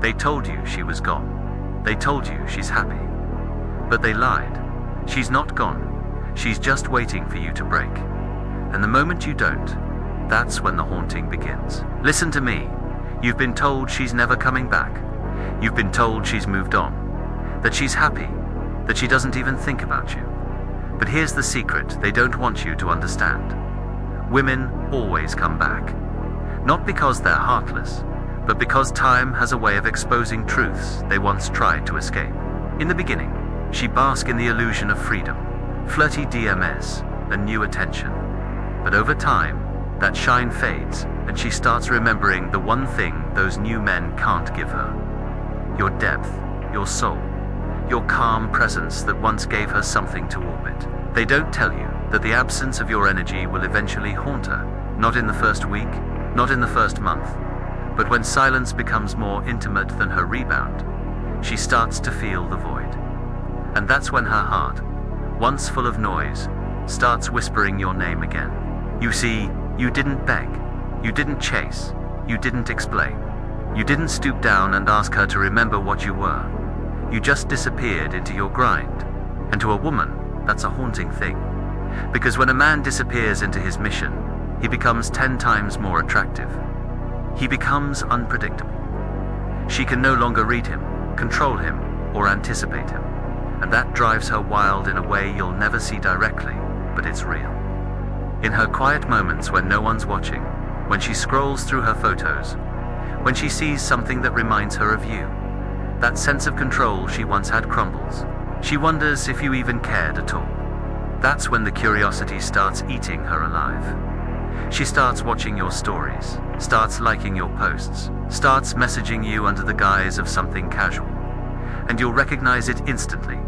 They told you she was gone. They told you she's happy. But they lied. She's not gone. She's just waiting for you to break. And the moment you don't, that's when the haunting begins. Listen to me. You've been told she's never coming back. You've been told she's moved on, that she's happy, that she doesn't even think about you. But here's the secret they don't want you to understand. Women always come back. Not because they're heartless, but because time has a way of exposing truths they once tried to escape. In the beginning, she basked in the illusion of freedom, flirty DMS, and new attention. But over time, that shine fades, and she starts remembering the one thing those new men can't give her. Your depth, your soul, your calm presence that once gave her something to orbit. They don't tell you that the absence of your energy will eventually haunt her, not in the first week, not in the first month, but when silence becomes more intimate than her rebound, she starts to feel the void. And that's when her heart, once full of noise, starts whispering your name again. You see, you didn't beg, you didn't chase, you didn't explain. You didn't stoop down and ask her to remember what you were. You just disappeared into your grind. And to a woman, that's a haunting thing. Because when a man disappears into his mission, he becomes 10 times more attractive. He becomes unpredictable. She can no longer read him, control him, or anticipate him. And that drives her wild in a way you'll never see directly, but it's real. In her quiet moments when no one's watching, when she scrolls through her photos, when she sees something that reminds her of you, that sense of control she once had crumbles. She wonders if you even cared at all. That's when the curiosity starts eating her alive. She starts watching your stories, starts liking your posts, starts messaging you under the guise of something casual. And you'll recognize it instantly,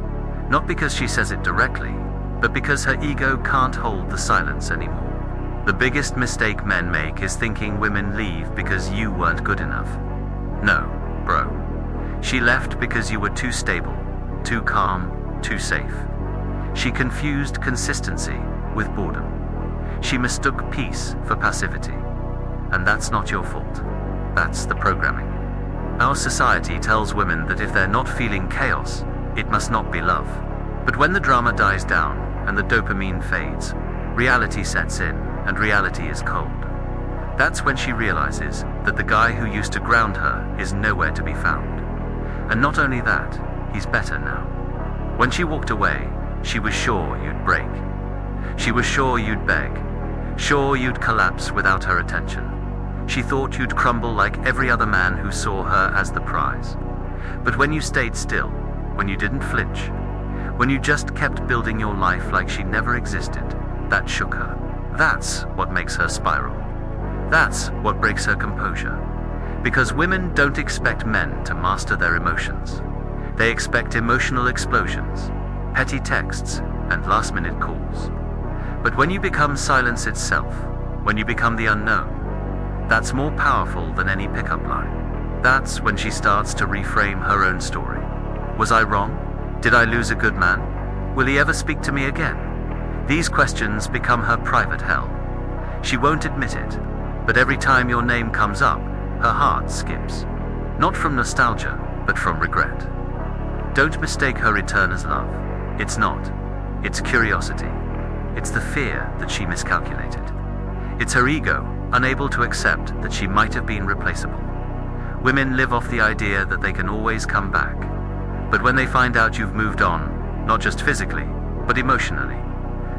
not because she says it directly, but because her ego can't hold the silence anymore. The biggest mistake men make is thinking women leave because you weren't good enough. No, bro. She left because you were too stable, too calm, too safe. She confused consistency with boredom. She mistook peace for passivity. And that's not your fault. That's the programming. Our society tells women that if they're not feeling chaos, it must not be love. But when the drama dies down and the dopamine fades, reality sets in, and reality is cold. That's when she realizes that the guy who used to ground her is nowhere to be found. And not only that, he's better now. When she walked away, she was sure you'd break. She was sure you'd beg, sure you'd collapse without her attention. She thought you'd crumble like every other man who saw her as the prize. But when you stayed still, when you didn't flinch, when you just kept building your life like she never existed, that shook her. That's what makes her spiral. That's what breaks her composure. Because women don't expect men to master their emotions. They expect emotional explosions, petty texts, and last-minute calls. But when you become silence itself, when you become the unknown, that's more powerful than any pickup line. That's when she starts to reframe her own story. Was I wrong? Did I lose a good man? Will he ever speak to me again? These questions become her private hell. She won't admit it, but every time your name comes up, her heart skips. Not from nostalgia, but from regret. Don't mistake her return as love. It's not. It's curiosity. It's the fear that she miscalculated. It's her ego, unable to accept that she might have been replaceable. Women live off the idea that they can always come back. But when they find out you've moved on, not just physically, but emotionally,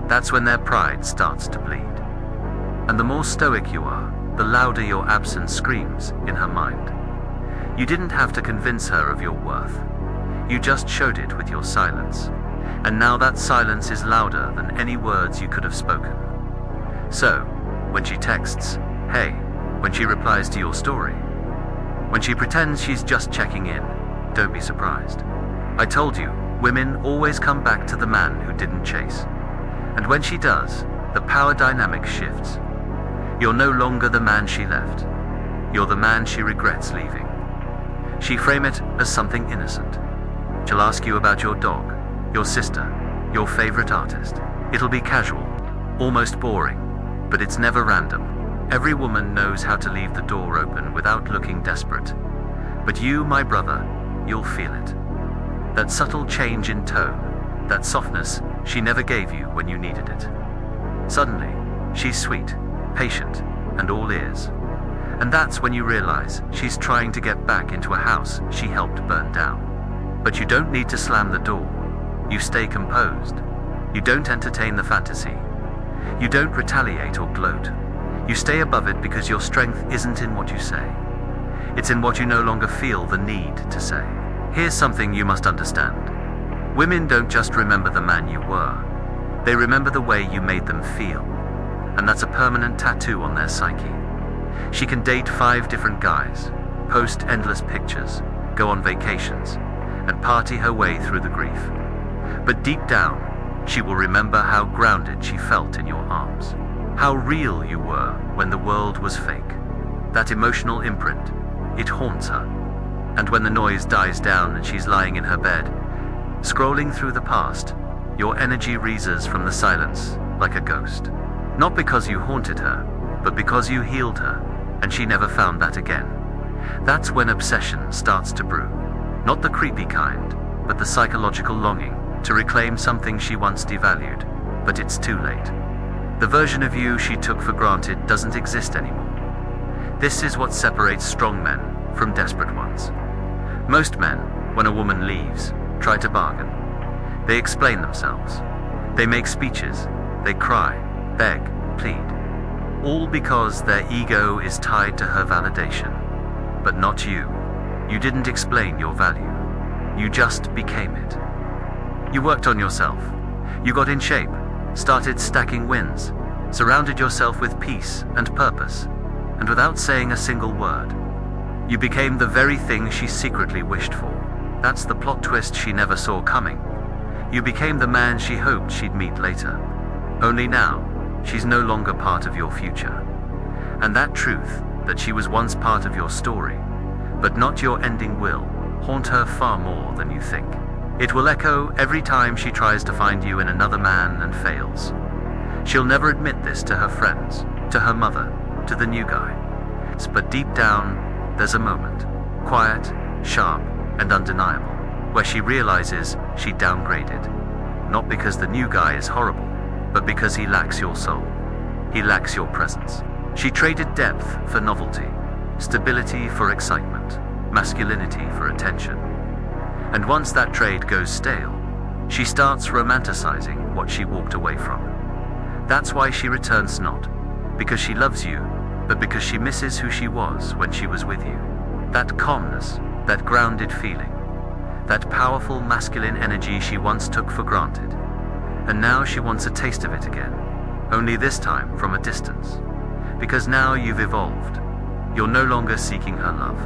that's when their pride starts to bleed. And the more stoic you are, the louder your absence screams in her mind. You didn't have to convince her of your worth. You just showed it with your silence. And now that silence is louder than any words you could have spoken. So, when she texts, hey, when she replies to your story, when she pretends she's just checking in, don't be surprised. I told you, women always come back to the man who didn't chase. And when she does, the power dynamic shifts. You're no longer the man she left. You're the man she regrets leaving. She frame it as something innocent. She'll ask you about your dog, your sister, your favorite artist. It'll be casual, almost boring, but it's never random. Every woman knows how to leave the door open without looking desperate. But you, my brother, you'll feel it. That subtle change in tone, that softness she never gave you when you needed it. Suddenly, she's sweet, patient, and all ears. And that's when you realize she's trying to get back into a house she helped burn down. But you don't need to slam the door. You stay composed. You don't entertain the fantasy. You don't retaliate or gloat. You stay above it because your strength isn't in what you say. It's in what you no longer feel the need to say. Here's something you must understand. Women don't just remember the man you were. They remember the way you made them feel. And that's a permanent tattoo on their psyche. She can date 5 different guys, post endless pictures, go on vacations, and party her way through the grief. But deep down, she will remember how grounded she felt in your arms. How real you were when the world was fake. That emotional imprint, it haunts her. And when the noise dies down and she's lying in her bed, scrolling through the past, your energy reases from the silence like a ghost. Not because you haunted her, but because you healed her, and she never found that again. That's when obsession starts to brew. Not the creepy kind, but the psychological longing to reclaim something she once devalued, but it's too late. The version of you she took for granted doesn't exist anymore. This is what separates strong men from desperate ones. Most men, when a woman leaves, try to bargain. They explain themselves. They make speeches. They cry, beg, plead. All because their ego is tied to her validation. But not you. You didn't explain your value. You just became it. You worked on yourself. You got in shape, started stacking wins, surrounded yourself with peace and purpose, and without saying a single word, you became the very thing she secretly wished for. That's the plot twist she never saw coming. You became the man she hoped she'd meet later. Only now, she's no longer part of your future. And that truth, that she was once part of your story, but not your ending, will haunt her far more than you think. It will echo every time she tries to find you in another man and fails. She'll never admit this to her friends, to her mother, to the new guy. But deep down, there's a moment, quiet, sharp, and undeniable, where she realizes she downgraded. Not because the new guy is horrible, but because he lacks your soul. He lacks your presence. She traded depth for novelty, stability for excitement, masculinity for attention. And once that trade goes stale, she starts romanticizing what she walked away from. That's why she returns, not because she loves you, but because she misses who she was when she was with you. That calmness, that grounded feeling, that powerful masculine energy she once took for granted. And now she wants a taste of it again, only this time from a distance. Because now you've evolved. You're no longer seeking her love.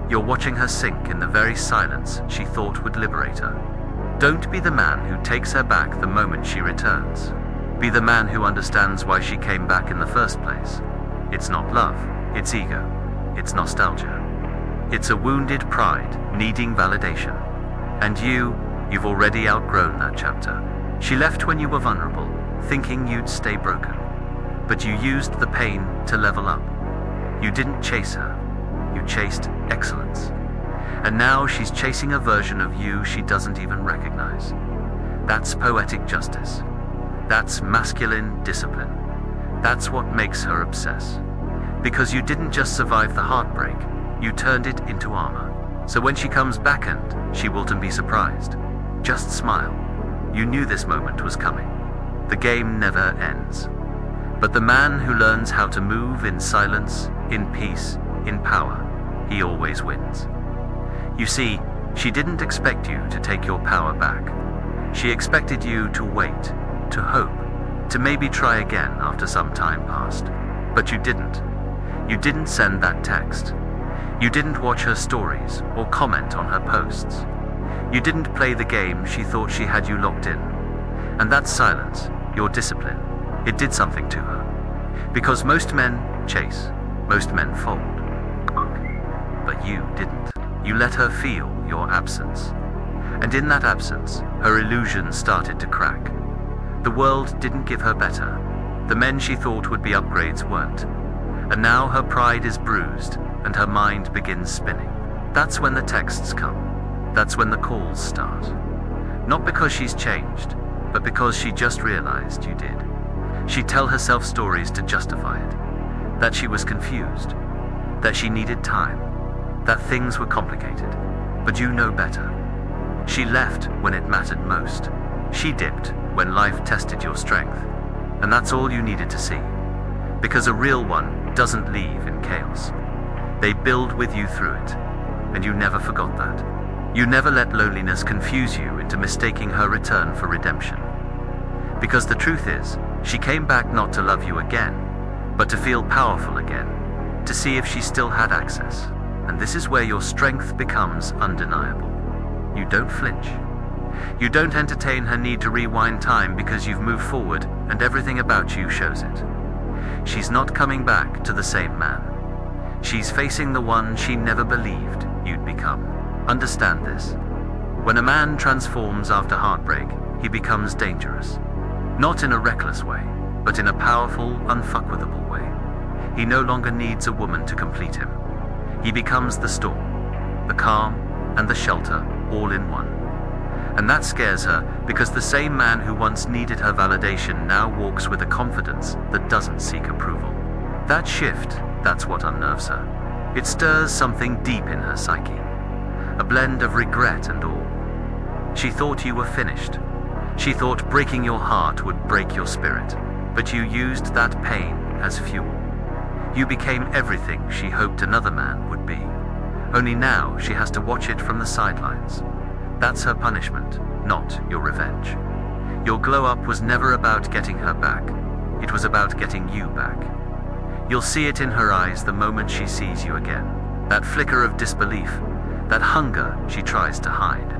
You're watching her sink in the very silence she thought would liberate her. Don't be the man who takes her back the moment she returns. Be the man who understands why she came back in the first place. It's not love, it's ego, it's nostalgia. It's a wounded pride needing validation. And you've already outgrown that chapter. She left when you were vulnerable, thinking you'd stay broken. But you used the pain to level up. You didn't chase her. You chased excellence. And now she's chasing a version of you she doesn't even recognize. That's poetic justice. That's masculine discipline. That's what makes her obsess. Because you didn't just survive the heartbreak, you turned it into armor. So when she comes back, and she won't be surprised. Just smile. You knew this moment was coming. The game never ends. But the man who learns how to move in silence, in peace, in power, he always wins. You see, she didn't expect you to take your power back. She expected you to wait, to hope, to maybe try again after some time passed. But you didn't. You didn't send that text. You didn't watch her stories or comment on her posts. You didn't play the game she thought she had you locked in. And that silence, your discipline, it did something to her. Because most men chase, most men fold. But you didn't. You let her feel your absence. And in that absence, her illusion started to crack. The world didn't give her better. The men she thought would be upgrades weren't. And now her pride is bruised, and her mind begins spinning. That's when the texts come. That's when the calls start. Not because she's changed, but because she just realized you did. She'd tell herself stories to justify it. That she was confused. That she needed time. That things were complicated. But you know better. She left when it mattered most. She dipped when life tested your strength. And that's all you needed to see. Because a real one doesn't leave in chaos. They build with you through it. And you never forgot that. You never let loneliness confuse you into mistaking her return for redemption. Because the truth is, she came back not to love you again, but to feel powerful again, to see if she still had access. And this is where your strength becomes undeniable. You don't flinch. You don't entertain her need to rewind time because you've moved forward and everything about you shows it. She's not coming back to the same man. She's facing the one she never believed you'd become. Understand this. When a man transforms after heartbreak, he becomes dangerous. Not in a reckless way, but in a powerful, unfuckwithable way. He no longer needs a woman to complete him. He becomes the storm, the calm, and the shelter, all in one. And that scares her because the same man who once needed her validation now walks with a confidence that doesn't seek approval. That shift, that's what unnerves her. It stirs something deep in her psyche. A blend of regret and awe. She thought you were finished. She thought breaking your heart would break your spirit. But you used that pain as fuel. You became everything she hoped another man would be. Only now she has to watch it from the sidelines. That's her punishment, not your revenge. Your glow-up was never about getting her back. It was about getting you back. You'll see it in her eyes the moment she sees you again. That flicker of disbelief, that hunger she tries to hide.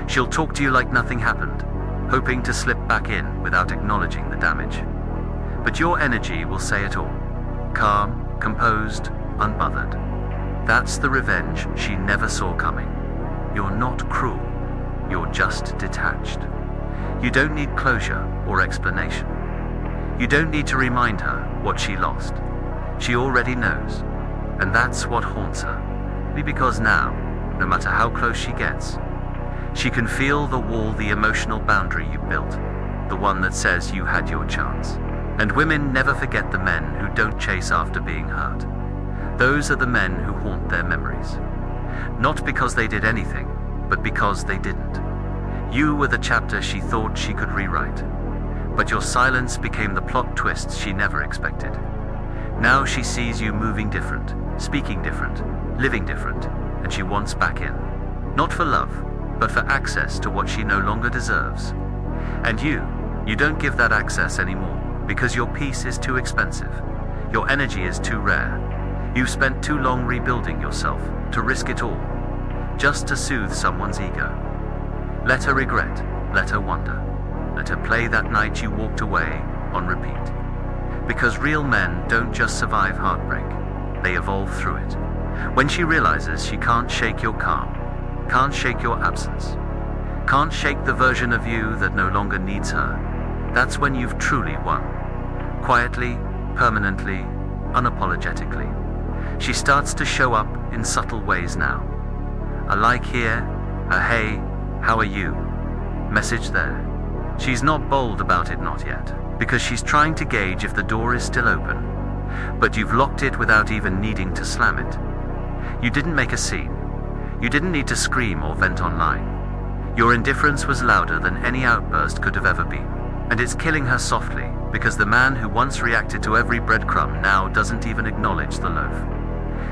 She'll talk to you like nothing happened, hoping to slip back in without acknowledging the damage. But your energy will say it all. Calm, composed, unbothered. That's the revenge she never saw coming. You're not cruel. You're just detached. You don't need closure or explanation. You don't need to remind her what she lost. She already knows. And that's what haunts her. Because now, no matter how close she gets, she can feel the wall, the emotional boundary you built, the one that says you had your chance. And women never forget the men who don't chase after being hurt. Those are the men who haunt their memories. Not because they did anything, but because they didn't. You were the chapter she thought she could rewrite. But your silence became the plot twist she never expected. Now she sees you moving different, speaking different, living different, and she wants back in. Not for love, but for access to what she no longer deserves. And you don't give that access anymore, because your peace is too expensive. Your energy is too rare. You've spent too long rebuilding yourself to risk it all, just to soothe someone's ego. Let her regret, let her wonder, let her play that night you walked away on repeat. Because real men don't just survive heartbreak, they evolve through it. When she realizes she can't shake your calm, can't shake your absence, can't shake the version of you that no longer needs her, that's when you've truly won. Quietly, permanently, unapologetically. She starts to show up in subtle ways now. A like here, a hey, how are you? Message there. She's not bold about it, not yet, because she's trying to gauge if the door is still open. But you've locked it without even needing to slam it. You didn't make a scene. You didn't need to scream or vent online. Your indifference was louder than any outburst could have ever been. And it's killing her softly, because the man who once reacted to every breadcrumb now doesn't even acknowledge the loaf.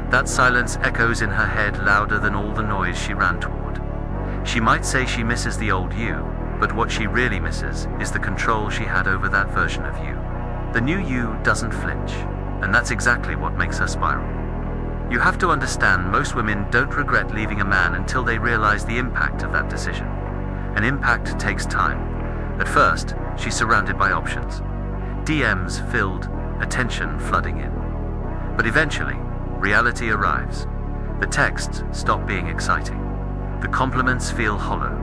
That silence echoes in her head louder than all the noise she ran toward. She might say she misses the old you, but what she really misses is the control she had over that version of you. The new you doesn't flinch, and that's exactly what makes her spiral. You have to understand, most women don't regret leaving a man until they realize the impact of that decision. And impact takes time. At first, she's surrounded by options. DMs filled, attention flooding in. But eventually, reality arrives. The texts stop being exciting. The compliments feel hollow.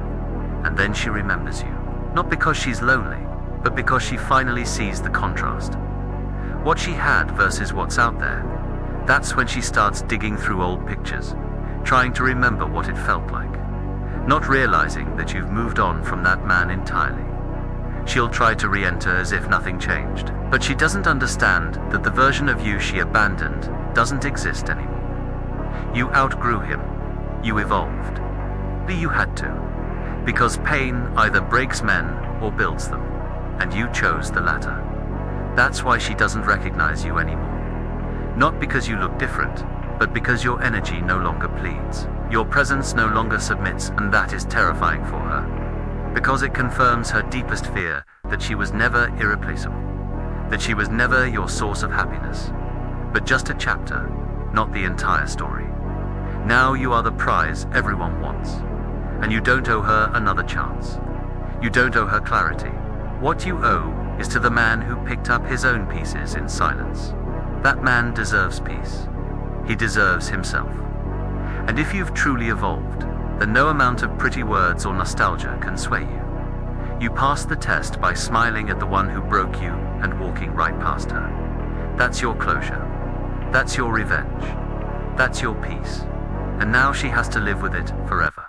And then she remembers you. Not because she's lonely, but because she finally sees the contrast. What she had versus what's out there. That's when she starts digging through old pictures. trying to remember what it felt like, not realizing that you've moved on from that man entirely. She'll try to re-enter as if nothing changed, but she doesn't understand that the version of you she abandoned doesn't exist anymore. You outgrew him. You evolved. But you had to, because pain either breaks men or builds them, and you chose the latter. That's why she doesn't recognize you anymore. Not because you look different, but because your energy no longer pleads. Your presence no longer submits, and that is terrifying for her, because it confirms her deepest fear that she was never irreplaceable, that she was never your source of happiness, but just a chapter, not the entire story. Now you are the prize everyone wants, and you don't owe her another chance. You don't owe her clarity. What you owe is to the man who picked up his own pieces in silence. That man deserves peace. He deserves himself. And if you've truly evolved, then no amount of pretty words or nostalgia can sway you. You passed the test by smiling at the one who broke you and walking right past her. That's your closure. That's your revenge. That's your peace. And now she has to live with it forever.